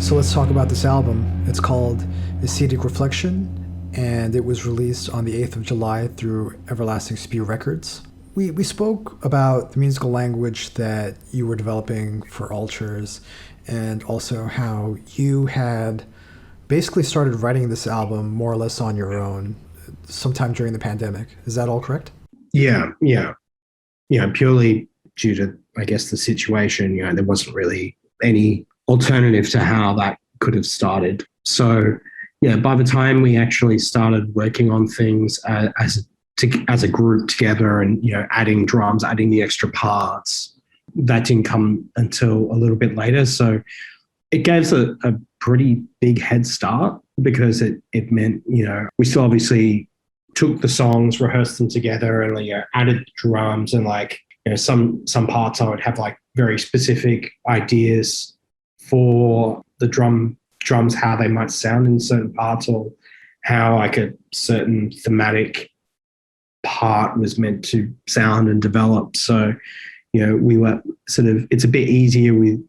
So let's talk about this album. It's called Ascetic Reflection, and it was released on the 8th of July through Everlasting Spew Records. We spoke about the musical language that you were developing for Altars, and also how you had basically started writing this album more or less on your own sometime during the pandemic. Is that all correct? Yeah, purely due to, I guess, the situation. There wasn't really any alternative to how that could have started. So, by the time we actually started working on things as a group together and, adding drums, adding the extra parts, that didn't come until a little bit later. So it gave us a pretty big head start because it meant, we still obviously took the songs, rehearsed them together and, added drums and some parts I would have very specific ideas for the drums, how they might sound in certain parts or how a certain thematic part was meant to sound and develop. So, we were it's a bit easier with,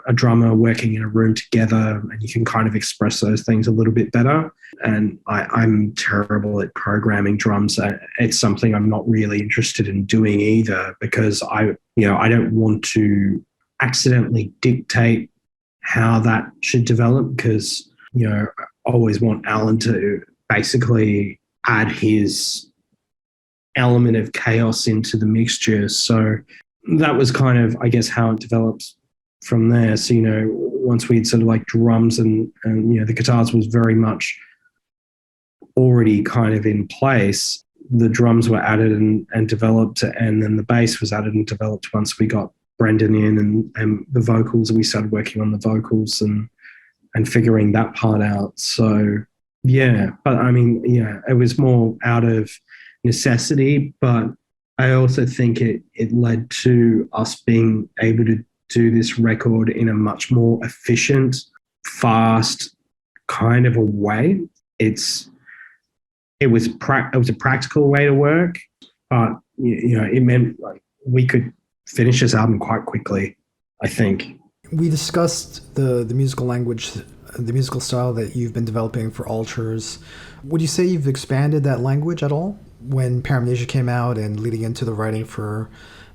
a drummer working in a room together and you can kind of express those things a little bit better. And I'm terrible at programming drums. It's something I'm not really interested in doing either because I don't want to accidentally dictate how that should develop because, I always want Alan to basically add his element of chaos into the mixture. So that was kind of, I guess, how it developed from there. So, once we'd drums and the guitars was very much already kind of in place, the drums were added and developed, and then the bass was added and developed once we got Brendan in and the vocals, and we started working on the vocals and figuring that part out. So, but it was more out of necessity, but I also think it led to us being able to do this record in a much more efficient, fast kind of a way. It was a practical way to work, but it meant we could finish this album quite quickly, I think. We discussed the musical language, the musical style that you've been developing for Altars. Would you say you've expanded that language at all when Paramnesia came out and leading into the writing for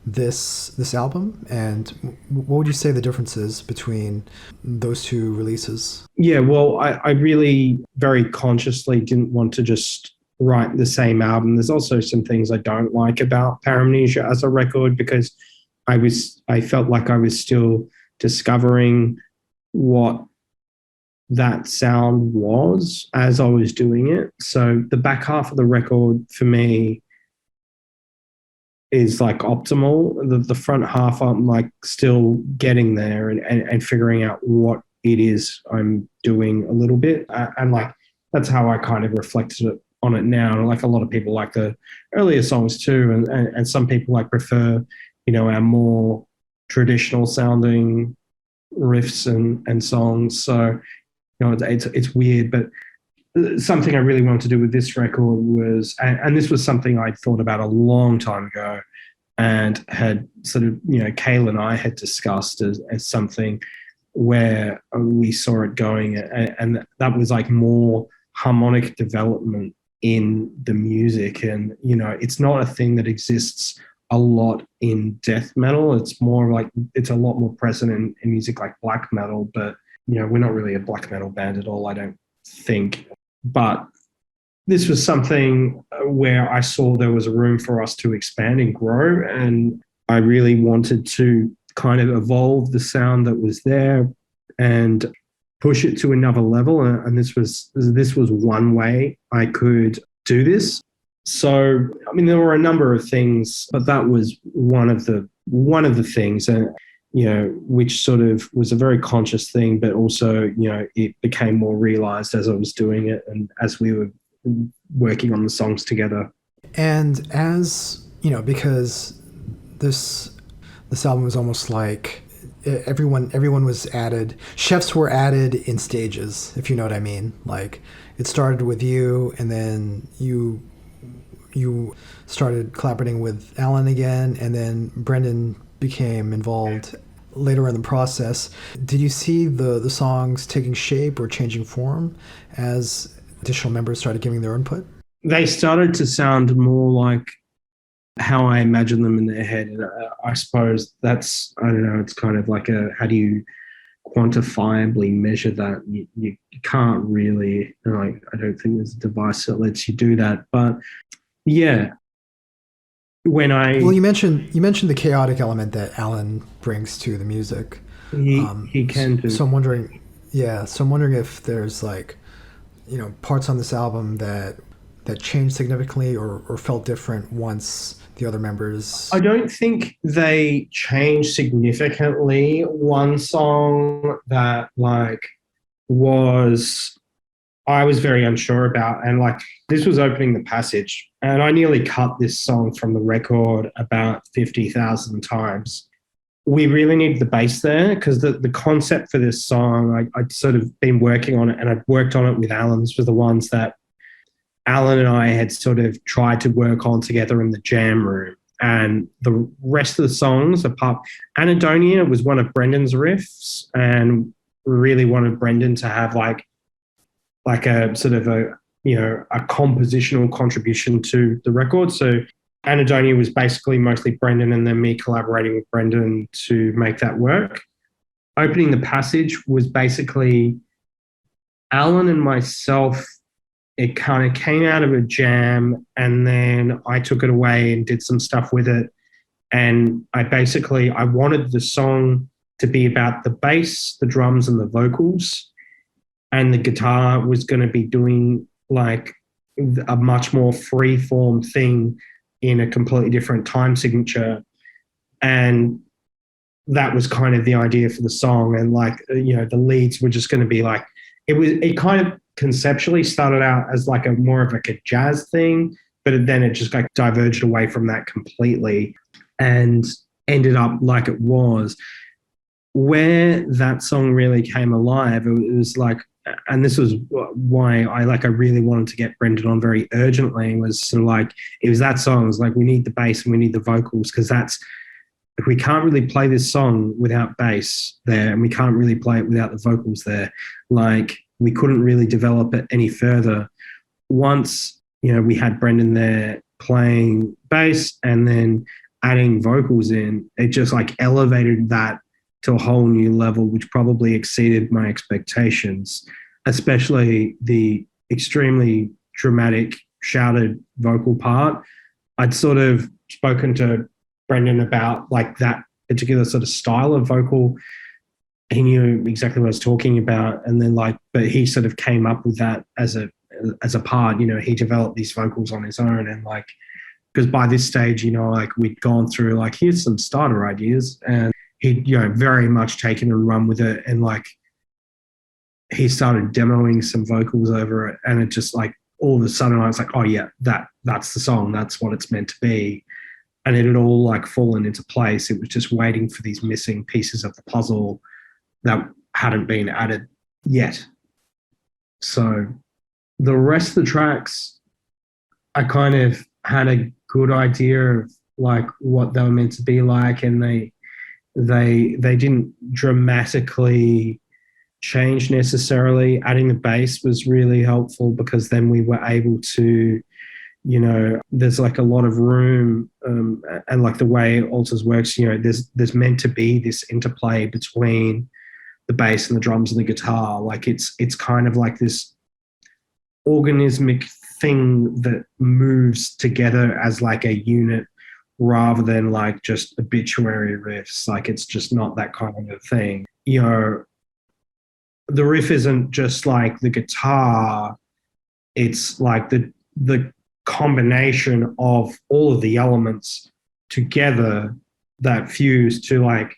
this album? And what would you say the difference is between those two releases? Yeah, well, I really very consciously didn't want to just write the same album. There's also some things I don't like about Paramnesia as a record because I felt like I was still discovering what that sound was as I was doing it. So the back half of the record for me is optimal. The front half I'm still getting there and figuring out what it is I'm doing a little bit. And that's how I kind of reflected on it now. And a lot of people like the earlier songs too. And some people prefer, our more traditional sounding riffs and songs. So, it's weird, but something I really wanted to do with this record was, and this was something I'd thought about a long time ago and had sort of, Kayla and I had discussed as something where we saw it going. And that was like harmonic development in the music. And, it's not a thing that exists a lot in death metal. It's more it's a lot more present in music like black metal, but, we're not really a black metal band at all, I don't think. But this was something where I saw there was a room for us to expand and grow. And I really wanted to kind of evolve the sound that was there and push it to another level. And this was one way I could do this. So, there were a number of things, but that was one of the things, which sort of was a very conscious thing, but also, it became more realized as I was doing it and as we were working on the songs together. And as, because this album was almost like everyone was added, chefs were added in stages, if you know what I mean. It started with you, and then you started collaborating with Alan again, and then Brendan became involved later in the process. Did you see the songs taking shape or changing form as additional members started giving their input? They started to sound more like how I imagine them in their head. And I suppose that's, I don't know, it's kind of like how do you quantifiably measure that? You can't really, like, I don't think there's a device that lets you do that. But yeah, well, you mentioned the chaotic element that Alan brings to the music. He can do. So I'm wondering, if there's like, parts on this album that changed significantly or felt different once the other members. I don't think they changed significantly. One song that I was very unsure about, and this was Opening the Passage, and I nearly cut this song from the record about 50,000 times. We really needed the bass there because the concept for this song, I'd sort of been working on it, and I'd worked on it with Alan's, were the ones that Alan and I had sort of tried to work on together in the jam room. And the rest of the songs, apart, Anadonia was one of Brendan's riffs, and really wanted Brendan to have like a sort of a compositional contribution to the record. So Anadonia was basically mostly Brendan and then me collaborating with Brendan to make that work. Opening the Passage was basically Alan and myself. It kind of came out of a jam, and then I took it away and did some stuff with it. And I wanted the song to be about the bass, the drums, and the vocals. And the guitar was going to be doing like a much more free-form thing in a completely different time signature. And that was kind of the idea for the song. And the leads were just going to be like, it kind of conceptually started out as more of a jazz thing, but then it just diverged away from that completely and ended up like it was. Where that song really came alive, it was and this was why I really wanted to get Brendan on very urgently, was sort of it was that song. It was we need the bass and we need the vocals, because if we can't really play this song without bass there, and we can't really play it without the vocals there, we couldn't really develop it any further. Once, we had Brendan there playing bass and then adding vocals in, it just elevated that to a whole new level, which probably exceeded my expectations, especially the extremely dramatic shouted vocal part. I'd sort of spoken to Brendan about that particular sort of style of vocal. He knew exactly what I was talking about. And then but he sort of came up with that as a part, he developed these vocals on his own. And because by this stage, we'd gone through here's some starter ideas, and he'd, very much taken and run with it. And he started demoing some vocals over it. And it just all of a sudden I was oh yeah, that's the song. That's what it's meant to be. And it had all fallen into place. It was just waiting for these missing pieces of the puzzle that hadn't been added yet. So the rest of the tracks, I kind of had a good idea of what they were meant to be like, and they didn't dramatically change necessarily. Adding the bass was really helpful, because then we were able to, there's a lot of room, and the way Altars works, there's meant to be this interplay between the bass and the drums and the guitar. It's kind of this organismic thing that moves together as a unit, rather than just obituary riffs. It's just not that kind of thing. The riff isn't just the guitar. It's the combination of all of the elements together that fuse to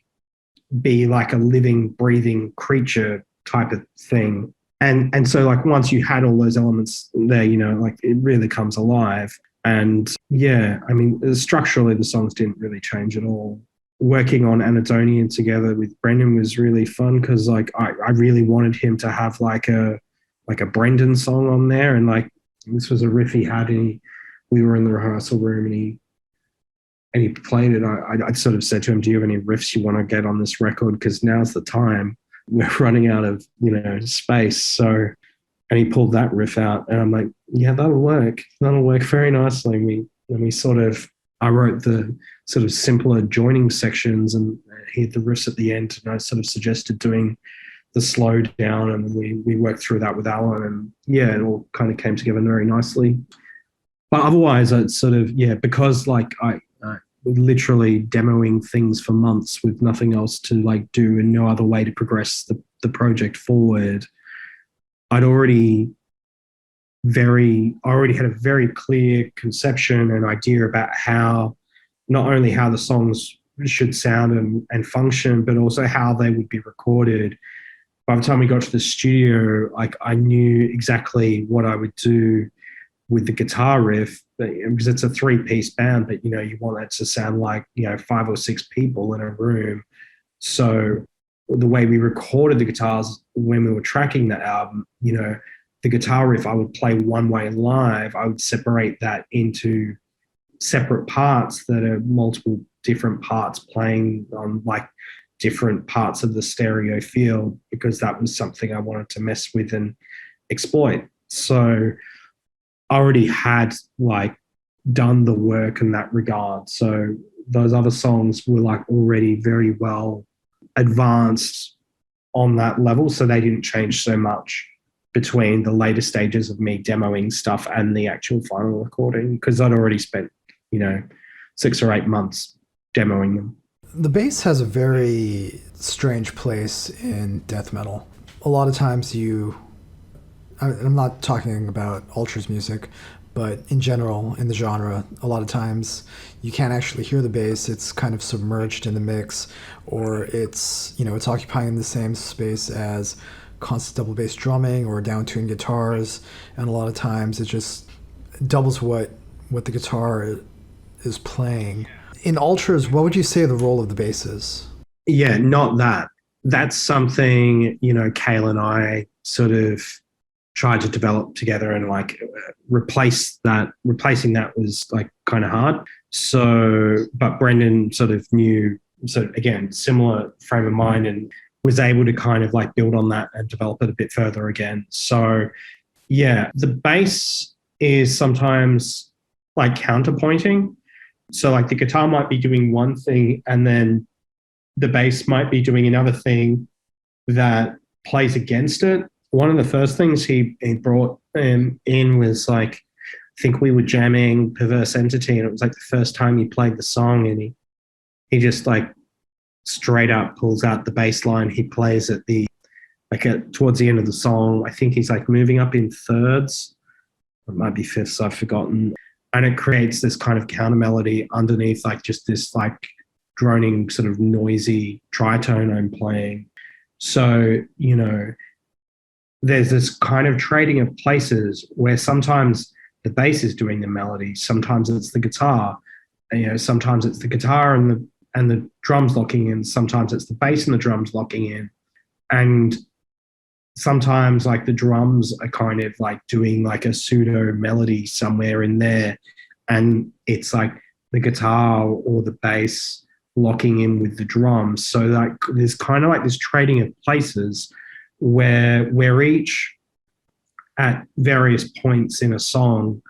be a living, breathing creature type of thing. And so once you had all those elements there, it really comes alive. And yeah, I mean, structurally the songs didn't really change at all. Working on Anatonian together with Brendan was really fun, because I really wanted him to have a Brendan song on there. And this was a riff he had, and we were in the rehearsal room, and and he played it, I sort of said to him, do you have any riffs you want to get on this record? Because now's the time. We're running out of, space. So, and he pulled that riff out, and I'm like, yeah, that'll work. That'll work very nicely. I wrote the sort of simpler joining sections, and he had the riffs at the end, and I sort of suggested doing the slow down, and we worked through that with Alan, and yeah, it all kind of came together very nicely. But otherwise, it's sort of, because like I literally demoing things for months with nothing else to like do and no other way to progress the project forward. I already had a very clear conception and idea about how, not only how the songs should sound and function, but also how they would be recorded. By the time we got to the studio, like I knew exactly what I would do with the guitar riff, because it's a 3-piece band, but you want it to sound like 5 or 6 people in a room. So the way we recorded the guitars when we were tracking the album, the guitar riff I would play one way live. I would separate that into separate parts that are multiple different parts playing on like different parts of the stereo field, because that was something I wanted to mess with and exploit. So I already had like done the work in that regard. So those other songs were like already very well advanced on that level. So they didn't change so much between the later stages of me demoing stuff and the actual final recording, because I'd already spent, 6 or 8 months demoing them. The bass has a very strange place in death metal. A lot of times I'm not talking about Ultra's music, but in general, in the genre, a lot of times you can't actually hear the bass. It's kind of submerged in the mix, or it's occupying the same space as constant double bass drumming or down-tuned guitars, and a lot of times it just doubles what the guitar is playing. In Ultras, what would you say the role of the bass is? Yeah, not that. That's something, Kale and I sort of tried to develop together, and like replacing that was like kind of hard. So, but Brendan sort of knew, so again, similar frame of mind, and was able to kind of like build on that and develop it a bit further again. So yeah, the bass is sometimes like counterpointing. So like the guitar might be doing one thing and then the bass might be doing another thing that plays against it. One of the first things he brought in was like, I think we were jamming Perverse Entity, and it was like the first time he played the song, and he just like straight up pulls out the bass line. He plays at towards the end of the song. I think he's like moving up in thirds. It might be fifths, I've forgotten. And it creates this kind of counter melody underneath, like just this like droning sort of noisy tritone I'm playing. So, there's this kind of trading of places where sometimes the bass is doing the melody, sometimes it's the guitar, and, sometimes it's the guitar and the drums locking in, sometimes it's the bass and the drums locking in. And sometimes like the drums are kind of like doing like a pseudo melody somewhere in there, and it's like the guitar or the bass locking in with the drums. So like there's kind of like this trading of places where we're each at various points in a song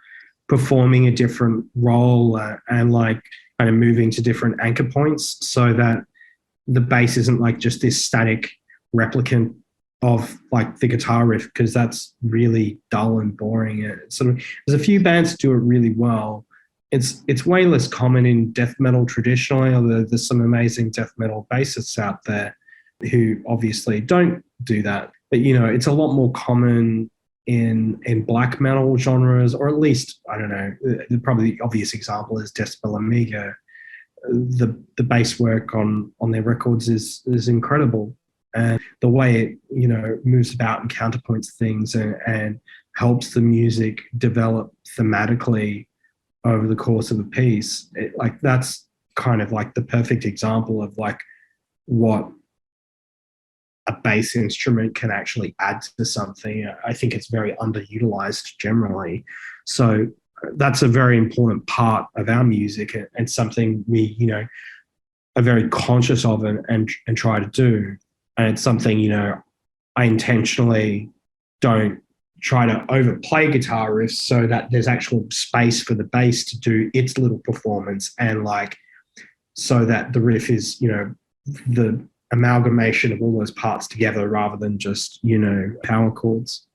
performing a different role and like kind of moving to different anchor points, so that the bass isn't like just this static replicant of like the guitar riff, because that's really dull and boring. There's a few bands that do it really well. It's way less common in death metal traditionally, although there's some amazing death metal bassists out there who obviously don't do that. But it's a lot more common in black metal genres, or at least, I don't know, probably the obvious example is Decibel Amiga. The bass work on their records is incredible. And the way it, moves about and counterpoints things and helps the music develop thematically over the course of a piece, that's kind of like the perfect example of like what a bass instrument can actually add to something. I think it's very underutilized generally. So that's a very important part of our music and something we, are very conscious of and try to do. And it's something, I intentionally don't try to overplay guitar riffs so that there's actual space for the bass to do its little performance, and so that the riff is, the amalgamation of all those parts together rather than just, power chords.